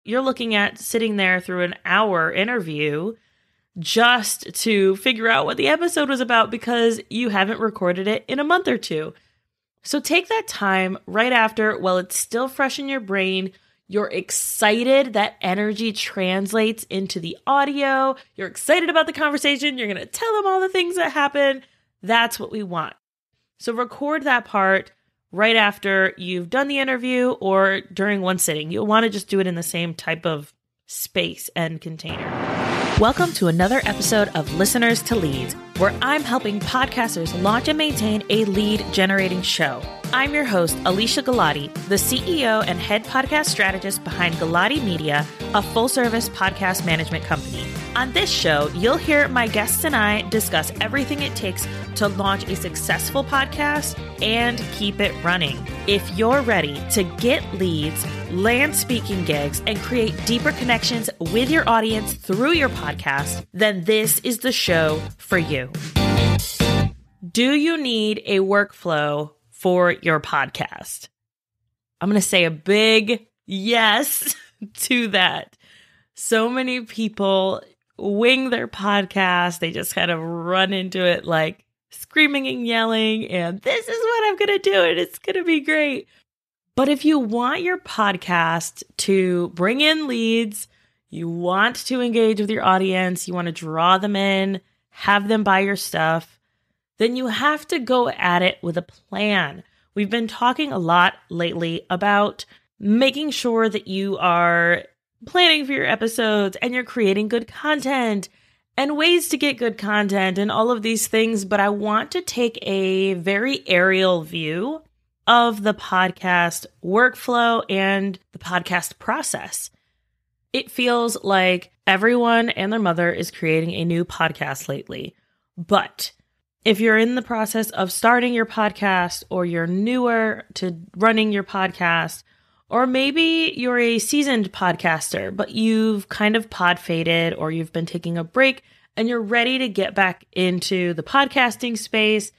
you're looking at sitting there through an hour interview just to figure out what the episode was about because you haven't recorded it in a month or two. So take that time right after while it's still fresh in your brain. You're excited. That energy translates into the audio. You're excited about the conversation. You're going to tell them all the things that happen. That's what we want. So record that part right after you've done the interview or during one sitting. You'll want to just do it in the same type of space and container. Welcome to another episode of Listeners to Leads, where I'm helping podcasters launch and maintain a lead generating show. I'm your host, Alicia Galati, the CEO and head podcast strategist behind Galati Media, a full-service podcast management company. On this show, you'll hear my guests and I discuss everything it takes to launch a successful podcast and keep it running. If you're ready to get leads, land speaking gigs, and create deeper connections with your audience through your podcast, then this is the show for you. Do you need a workflow for your podcast? I'm going to say a big yes to that. So many people wing their podcast. They just kind of run into it like screaming and yelling, and this is what I'm going to do, and it's going to be great. But if you want your podcast to bring in leads, you want to engage with your audience, you want to draw them in, have them buy your stuff, then you have to go at it with a plan. We've been talking a lot lately about making sure that you are planning for your episodes and you're creating good content and ways to get good content and all of these things. But I want to take a very aerial view of the podcast workflow and the podcast process. It feels like everyone and their mother is creating a new podcast lately. But if you're in the process of starting your podcast, or you're newer to running your podcast, or maybe you're a seasoned podcaster, but you've kind of pod faded, or you've been taking a break and you're ready to get back into the podcasting space,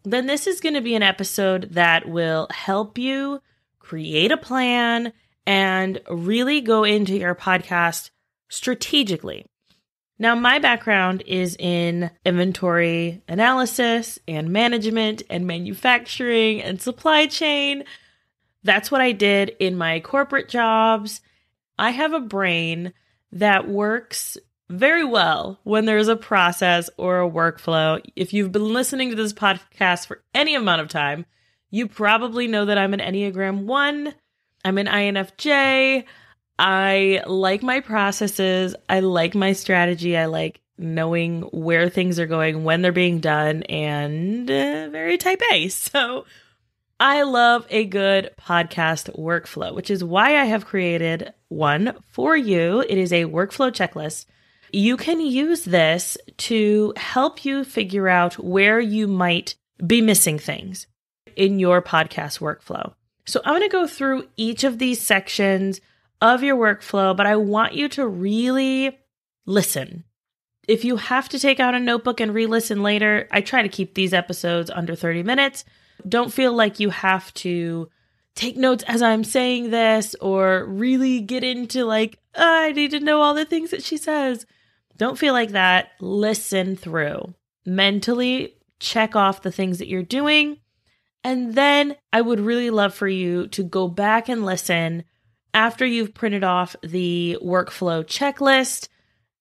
then this is going to be an episode that will help you create a plan and really go into your podcast strategically. Now, my background is in inventory analysis and management and manufacturing and supply chain. That's what I did in my corporate jobs. I have a brain that works very well when there's a process or a workflow. If you've been listening to this podcast for any amount of time, you probably know that I'm an Enneagram 1. I'm an INFJ. I like my processes. I like my strategy. I like knowing where things are going, when they're being done, and very type A. So I love a good podcast workflow, which is why I have created one for you. It is a workflow checklist. You can use this to help you figure out where you might be missing things in your podcast workflow. So I'm going to go through each of these sections of your workflow, but I want you to really listen. If you have to take out a notebook and re-listen later, I try to keep these episodes under 30 minutes. Don't feel like you have to take notes as I'm saying this or really get into like, I need to know all the things that she says. Don't feel like that. Listen through. Mentally check off the things that you're doing. And then I would really love for you to go back and listen after you've printed off the workflow checklist.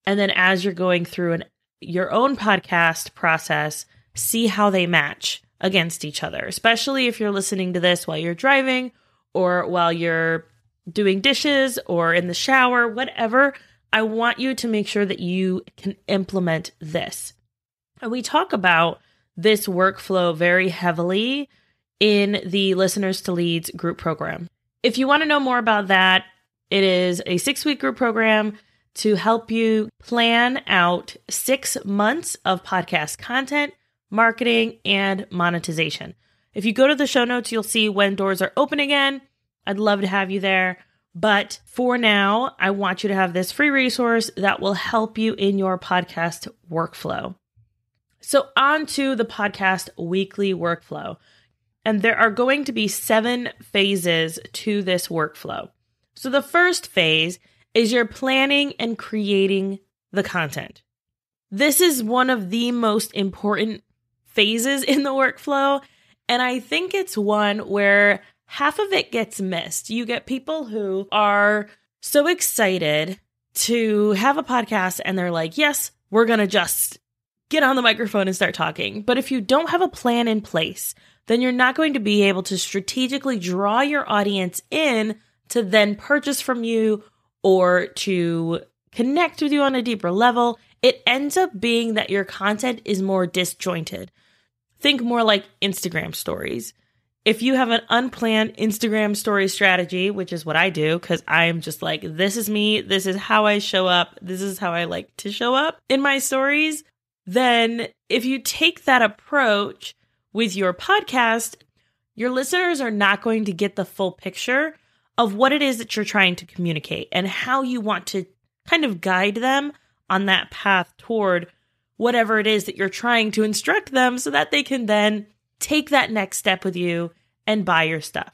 And then as you're going through your own podcast process, see how they match against each other, especially if you're listening to this while you're driving or while you're doing dishes or in the shower, whatever. I want you to make sure that you can implement this. And we talk about this workflow very heavily in the Listeners to Leads group program. If you want to know more about that, it is a 6-week group program to help you plan out 6 months of podcast content, marketing, and monetization. If you go to the show notes, you'll see when doors are open again. I'd love to have you there. But for now, I want you to have this free resource that will help you in your podcast workflow. So on to the podcast weekly workflow. And there are going to be 7 phases to this workflow. So the first phase is you're planning and creating the content. This is one of the most important phases in the workflow, and I think it's one where half of it gets missed. You get people who are so excited to have a podcast and they're like, yes, we're going to just get on the microphone and start talking. But if you don't have a plan in place, then you're not going to be able to strategically draw your audience in to then purchase from you or to connect with you on a deeper level. It ends up being that your content is more disjointed. Think more like Instagram stories. If you have an unplanned Instagram story strategy, which is what I do, because I'm just like, this is me, this is how I show up, this is how I like to show up in my stories, then if you take that approach with your podcast, your listeners are not going to get the full picture of what it is that you're trying to communicate and how you want to kind of guide them on that path toward whatever it is that you're trying to instruct them so that they can then take that next step with you and buy your stuff.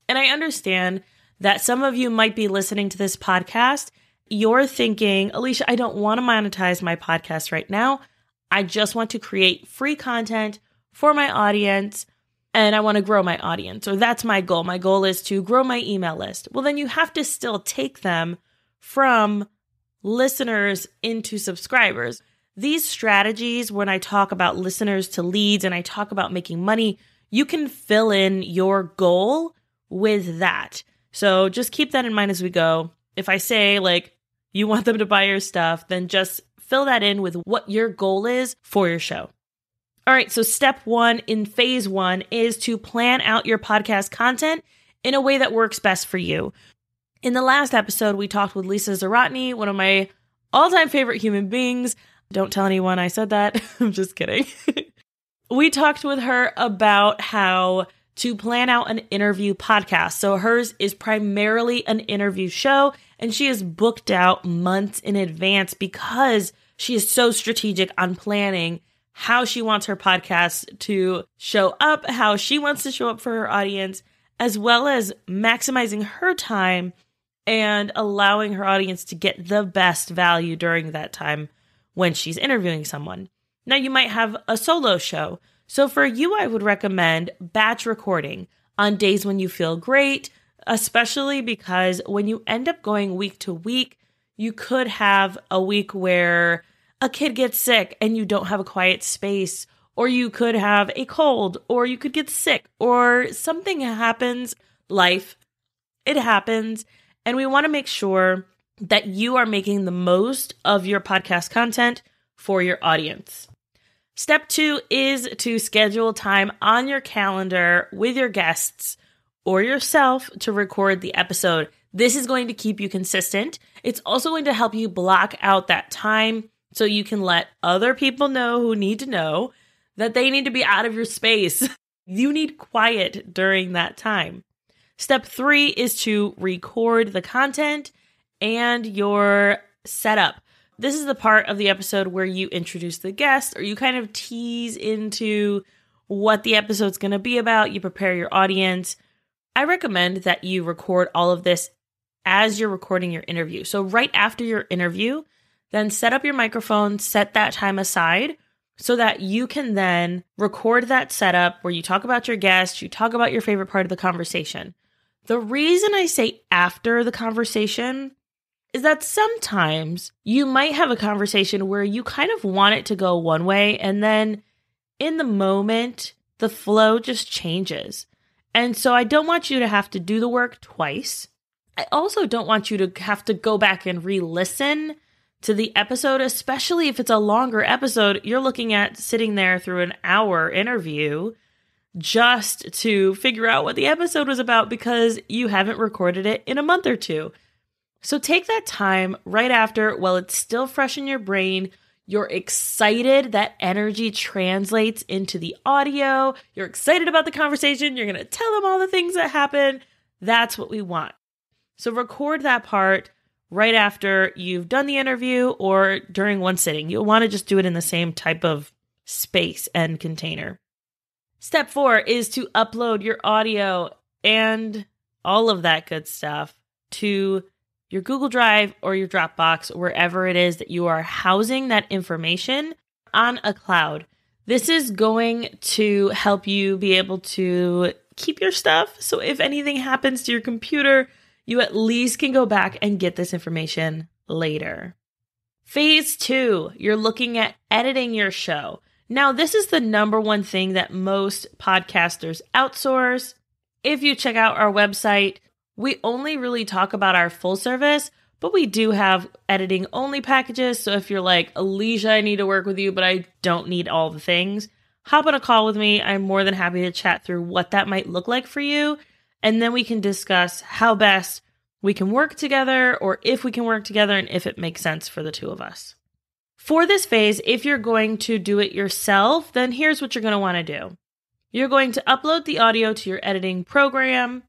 And I understand that some of you might be listening to this podcast. You're thinking, Alicia, I don't want to monetize my podcast right now. I just want to create free content for my audience and I want to grow my audience. Or that's my goal. My goal is to grow my email list. Well, then you have to still take them from listeners into subscribers. These strategies, when I talk about listeners to leads and I talk about making money, you can fill in your goal with that. So just keep that in mind as we go. If I say like you want them to buy your stuff, then just fill that in with what your goal is for your show. All right, so step one in phase one is to plan out your podcast content in a way that works best for you. In the last episode, we talked with Lisa Zaratny, one of my all-time favorite human beings. Don't tell anyone I said that. I'm just kidding. We talked with her about how to plan out an interview podcast. So hers is primarily an interview show, and she is booked out months in advance because she is so strategic on planning how she wants her podcast to show up, how she wants to show up for her audience, as well as maximizing her time and allowing her audience to get the best value during that time when she's interviewing someone. Now, you might have a solo show. So for you, I would recommend batch recording on days when you feel great, especially because when you end up going week to week, you could have a week where a kid gets sick and you don't have a quiet space, or you could have a cold, or you could get sick, or something happens. Life, it happens. And we want to make sure that you are making the most of your podcast content for your audience. Step two is to schedule time on your calendar with your guests or yourself to record the episode. This is going to keep you consistent. It's also going to help you block out that time so you can let other people know who need to know that they need to be out of your space. You need quiet during that time. Step three is to record the content and your setup. This is the part of the episode where you introduce the guest or you kind of tease into what the episode's going to be about. You prepare your audience. I recommend that you record all of this as you're recording your interview. So right after your interview, then set up your microphone, set that time aside so that you can then record that setup where you talk about your guest, you talk about your favorite part of the conversation. The reason I say after the conversation is that sometimes you might have a conversation where you kind of want it to go one way, and then in the moment, the flow just changes. And so I don't want you to have to do the work twice. I also don't want you to have to go back and re-listen to the episode, especially if it's a longer episode. You're looking at sitting there through an hour interview just to figure out what the episode was about because you haven't recorded it in a month or two. So take that time right after while it's still fresh in your brain. You're excited. That energy translates into the audio. You're excited about the conversation. You're going to tell them all the things that happen. That's what we want. So record that part right after you've done the interview or during one sitting. You'll want to just do it in the same type of space and container. Step 4 is to upload your audio and all of that good stuff to your Google Drive or your Dropbox, wherever it is that you are housing that information on a cloud. This is going to help you be able to keep your stuff. So if anything happens to your computer, you at least can go back and get this information later. Phase 2, you're looking at editing your show. Now, this is the number one thing that most podcasters outsource. If you check out our website, we only really talk about our full service, but we do have editing only packages. So if you're like, Alicia, I need to work with you, but I don't need all the things, hop on a call with me. I'm more than happy to chat through what that might look like for you. And then we can discuss how best we can work together, or if we can work together and if it makes sense for the two of us. For this phase, if you're going to do it yourself, then here's what you're going to want to do. You're going to upload the audio to your editing program,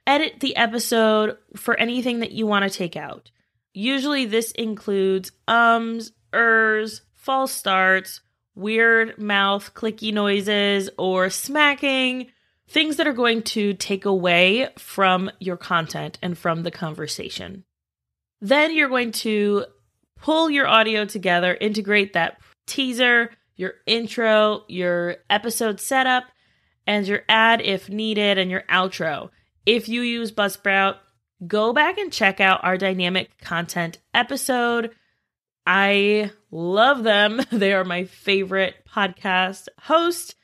edit the episode for anything that you want to take out. Usually this includes ums, ers, false starts, weird mouth clicky noises, or smacking, things that are going to take away from your content and from the conversation. Then you're going to pull your audio together, integrate that teaser, your intro, your episode setup, and your ad if needed, and your outro. If you use Buzzsprout, go back and check out our dynamic content episode. I love them. They are my favorite podcast host.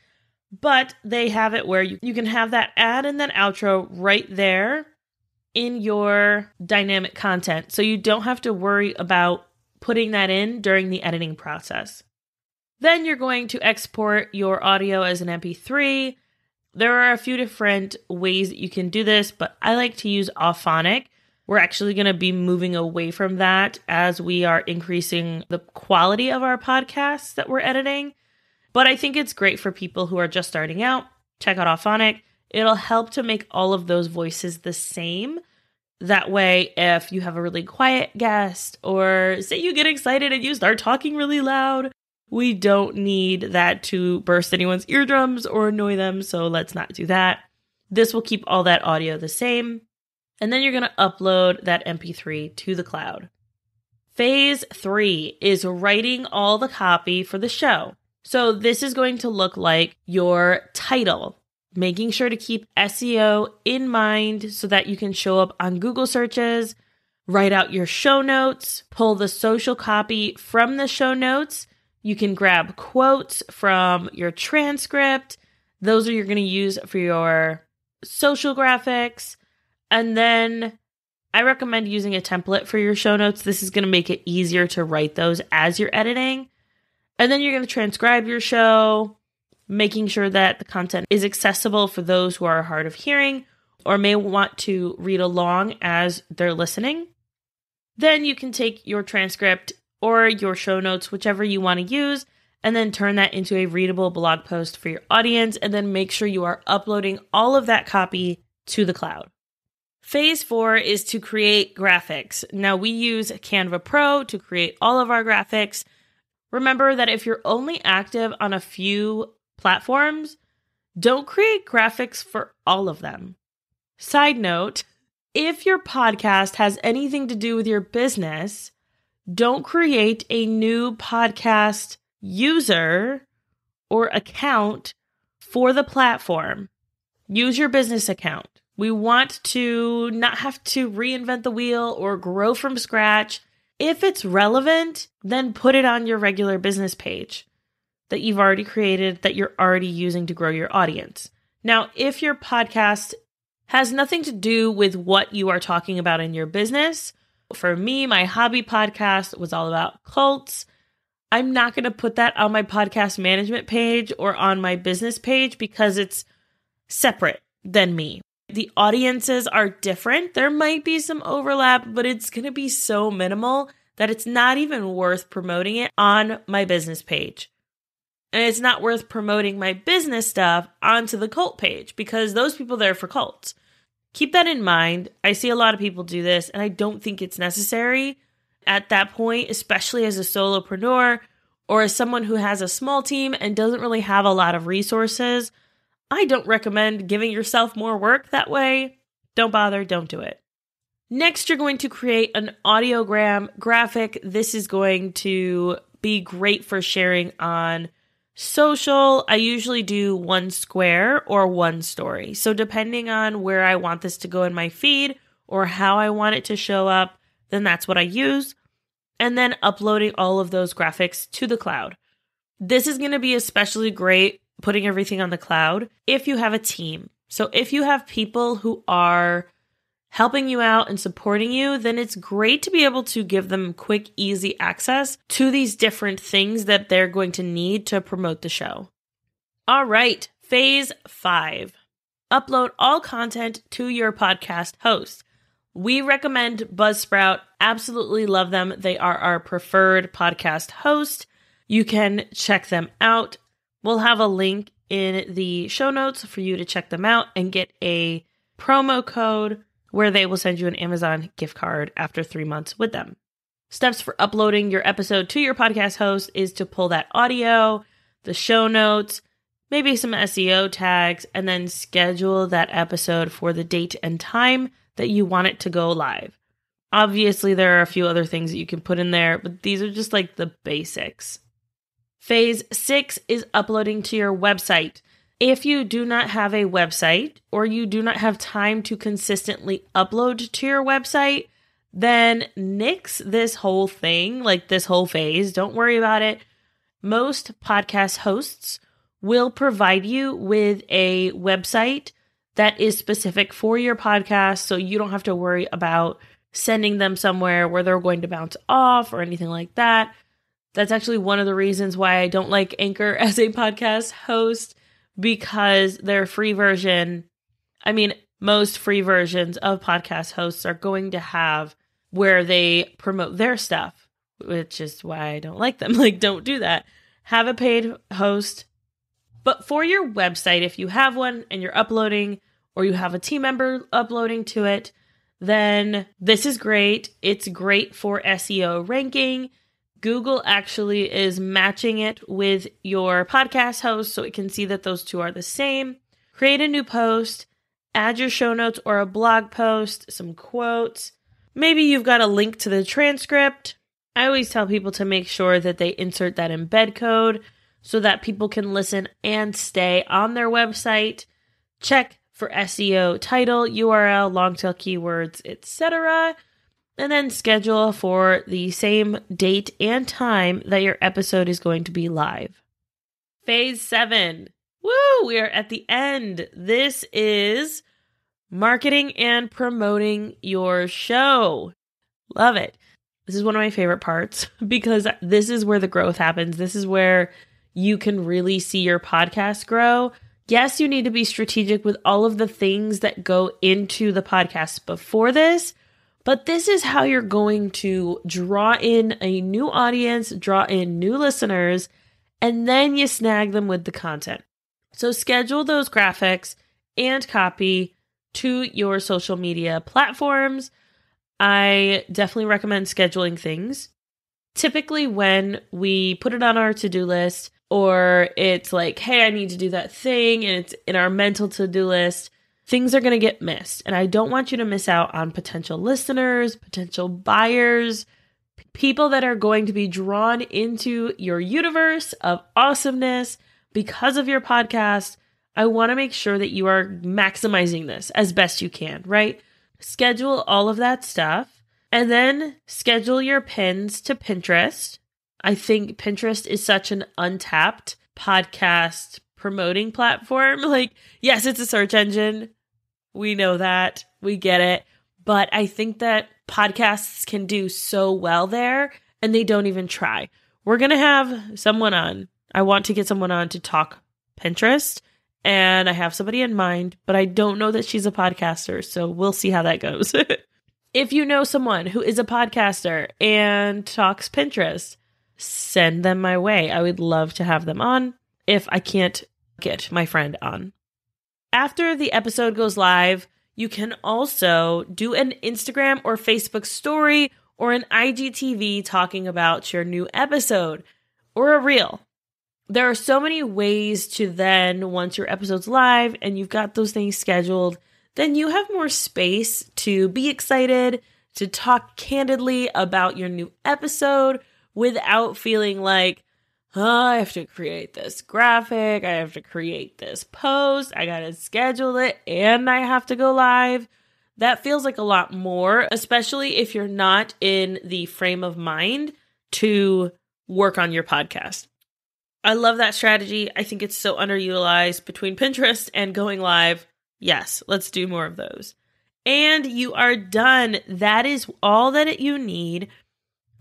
But they have it where you can have that ad and then outro right there in your dynamic content. So you don't have to worry about putting that in during the editing process. Then you're going to export your audio as an MP3. There are a few different ways that you can do this, but I like to use Auphonic. We're actually going to be moving away from that as we are increasing the quality of our podcasts that we're editing. But I think it's great for people who are just starting out. Check out Auphonic. It'll help to make all of those voices the same. That way, if you have a really quiet guest, or say you get excited and you start talking really loud, we don't need that to burst anyone's eardrums or annoy them, so let's not do that. This will keep all that audio the same. And then you're going to upload that MP3 to the cloud. Phase 3 is writing all the copy for the show. So this is going to look like your title, making sure to keep SEO in mind so that you can show up on Google searches, write out your show notes, pull the social copy from the show notes. You can grab quotes from your transcript. Those are you're going to use for your social graphics. And then I recommend using a template for your show notes. This is going to make it easier to write those as you're editing. And then you're going to transcribe your show, making sure that the content is accessible for those who are hard of hearing or may want to read along as they're listening. Then you can take your transcript or your show notes, whichever you want to use, and then turn that into a readable blog post for your audience, and then make sure you are uploading all of that copy to the cloud. Phase 4 is to create graphics. Now, we use Canva Pro to create all of our graphics. Remember that if you're only active on a few platforms, don't create graphics for all of them. Side note, if your podcast has anything to do with your business, don't create a new podcast user or account for the platform. Use your business account. We want to not have to reinvent the wheel or grow from scratch. If it's relevant, then put it on your regular business page that you've already created, that you're already using to grow your audience. Now, if your podcast has nothing to do with what you are talking about in your business, for me, my hobby podcast was all about cults. I'm not going to put that on my podcast management page or on my business page because it's separate than me. The audiences are different. There might be some overlap, but it's going to be so minimal that it's not even worth promoting it on my business page. And it's not worth promoting my business stuff onto the cult page because those people are there for cults. Keep that in mind. I see a lot of people do this, and I don't think it's necessary at that point, especially as a solopreneur or as someone who has a small team and doesn't really have a lot of resources. I don't recommend giving yourself more work that way. Don't bother. Don't do it. Next, you're going to create an audiogram graphic. This is going to be great for sharing on social. I usually do one square or one story. So depending on where I want this to go in my feed or how I want it to show up, then that's what I use. And then uploading all of those graphics to the cloud. This is going to be especially great putting everything on the cloud if you have a team. So if you have people who are helping you out and supporting you, then it's great to be able to give them quick, easy access to these different things that they're going to need to promote the show. All right, phase 5. Upload all content to your podcast host. We recommend Buzzsprout. Absolutely love them. They are our preferred podcast host. You can check them out. We'll have a link in the show notes for you to check them out and get a promo code where they will send you an Amazon gift card after 3 months with them. Steps for uploading your episode to your podcast host is to pull that audio, the show notes, maybe some SEO tags, and then schedule that episode for the date and time that you want it to go live. Obviously, there are a few other things that you can put in there, but these are just like the basics. Phase 6 is uploading to your website. If you do not have a website or you do not have time to consistently upload to your website, then nix this whole thing, like this whole phase. Don't worry about it. Most podcast hosts will provide you with a website that is specific for your podcast, so you don't have to worry about sending them somewhere where they're going to bounce off or anything like that. That's actually one of the reasons why I don't like Anchor as a podcast host, because their free version, most free versions of podcast hosts are going to have where they promote their stuff, which is why I don't like them. Don't do that. Have a paid host. But for your website, if you have one and you're uploading or you have a team member uploading to it, then this is great. It's great for SEO ranking. Google actually is matching it with your podcast host so it can see that those two are the same. Create a new post, add your show notes or a blog post, some quotes. Maybe you've got a link to the transcript. I always tell people to make sure that they insert that embed code so that people can listen and stay on their website. Check for SEO title, URL, long tail keywords, etc. And then schedule for the same date and time that your episode is going to be live. Phase 7. Woo! We are at the end. This is marketing and promoting your show. Love it. This is one of my favorite parts because this is where the growth happens. This is where you can really see your podcast grow. Yes, you need to be strategic with all of the things that go into the podcast before this. But this is how you're going to draw in a new audience, draw in new listeners, and then you snag them with the content. So schedule those graphics and copy to your social media platforms. I definitely recommend scheduling things. Typically when we put it on our to-do list, or it's like, hey, I need to do that thing, and it's in our mental to-do list, things are going to get missed. And I don't want you to miss out on potential listeners, potential buyers, people that are going to be drawn into your universe of awesomeness because of your podcast. I want to make sure that you are maximizing this as best you can, right? Schedule all of that stuff and then schedule your pins to Pinterest. I think Pinterest is such an untapped podcast promoting platform. Yes, it's a search engine. We know that. We get it. But I think that podcasts can do so well there and they don't even try. We're going to have someone on. I want to get someone on to talk Pinterest, and I have somebody in mind, but I don't know that she's a podcaster. So we'll see how that goes. If you know someone who is a podcaster and talks Pinterest, send them my way. I would love to have them on if I can't get my friend on. After the episode goes live, you can also do an Instagram or Facebook story or an IGTV talking about your new episode or a reel. There are so many ways to then, once your episode's live and you've got those things scheduled, then you have more space to be excited, to talk candidly about your new episode without feeling like, oh, I have to create this graphic, I have to create this post, I gotta schedule it, and I have to go live. That feels like a lot more, especially if you're not in the frame of mind to work on your podcast. I love that strategy. I think it's so underutilized between Pinterest and going live. Yes, let's do more of those. And you are done. That is all that you need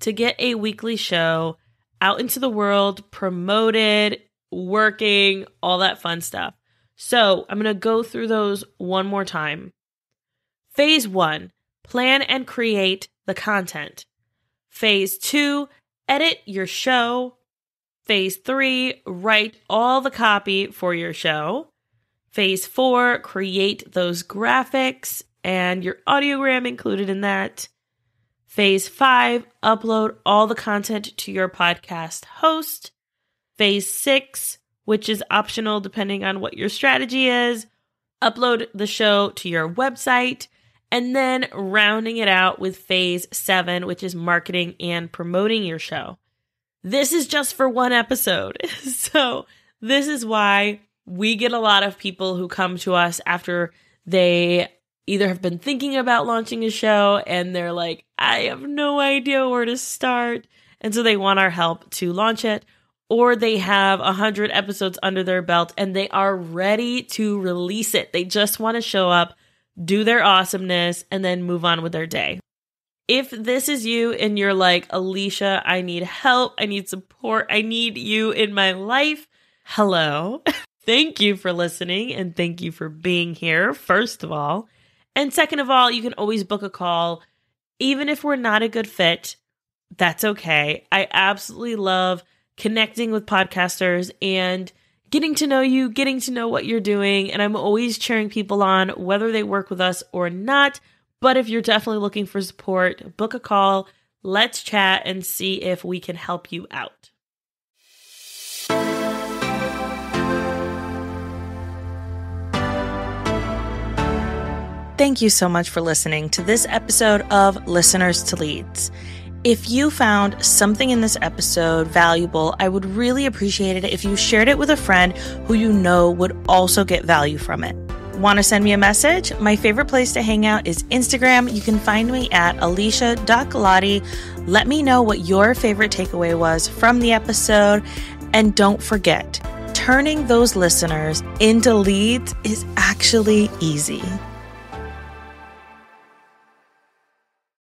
to get a weekly show out into the world, promoted, working, all that fun stuff. So I'm going to go through those one more time. Phase 1, plan and create the content. Phase 2, edit your show. Phase 3, write all the copy for your show. Phase 4, create those graphics and your audiogram included in that. Phase 5, upload all the content to your podcast host. Phase 6, which is optional depending on what your strategy is, upload the show to your website. And then rounding it out with phase 7, which is marketing and promoting your show. This is just for one episode. So this is why we get a lot of people who come to us after they either have been thinking about launching a show and they're like, I have no idea where to start. And so they want our help to launch it. Or they have 100 episodes under their belt and they are ready to release it. They just want to show up, do their awesomeness, and then move on with their day. If this is you and you're like, Alicia, I need help, I need support, I need you in my life, hello. Thank you for listening and thank you for being here, first of all. And second of all, you can always book a call. Even if we're not a good fit, that's okay. I absolutely love connecting with podcasters and getting to know you, getting to know what you're doing, and I'm always cheering people on, whether they work with us or not. But if you're definitely looking for support, book a call, let's chat and see if we can help you out. Thank you so much for listening to this episode of Listeners to Leads. If you found something in this episode valuable, I would really appreciate it if you shared it with a friend who you know would also get value from it. Want to send me a message? My favorite place to hang out is Instagram. You can find me at alicia.galati. Let me know what your favorite takeaway was from the episode. And don't forget, turning those listeners into leads is actually easy.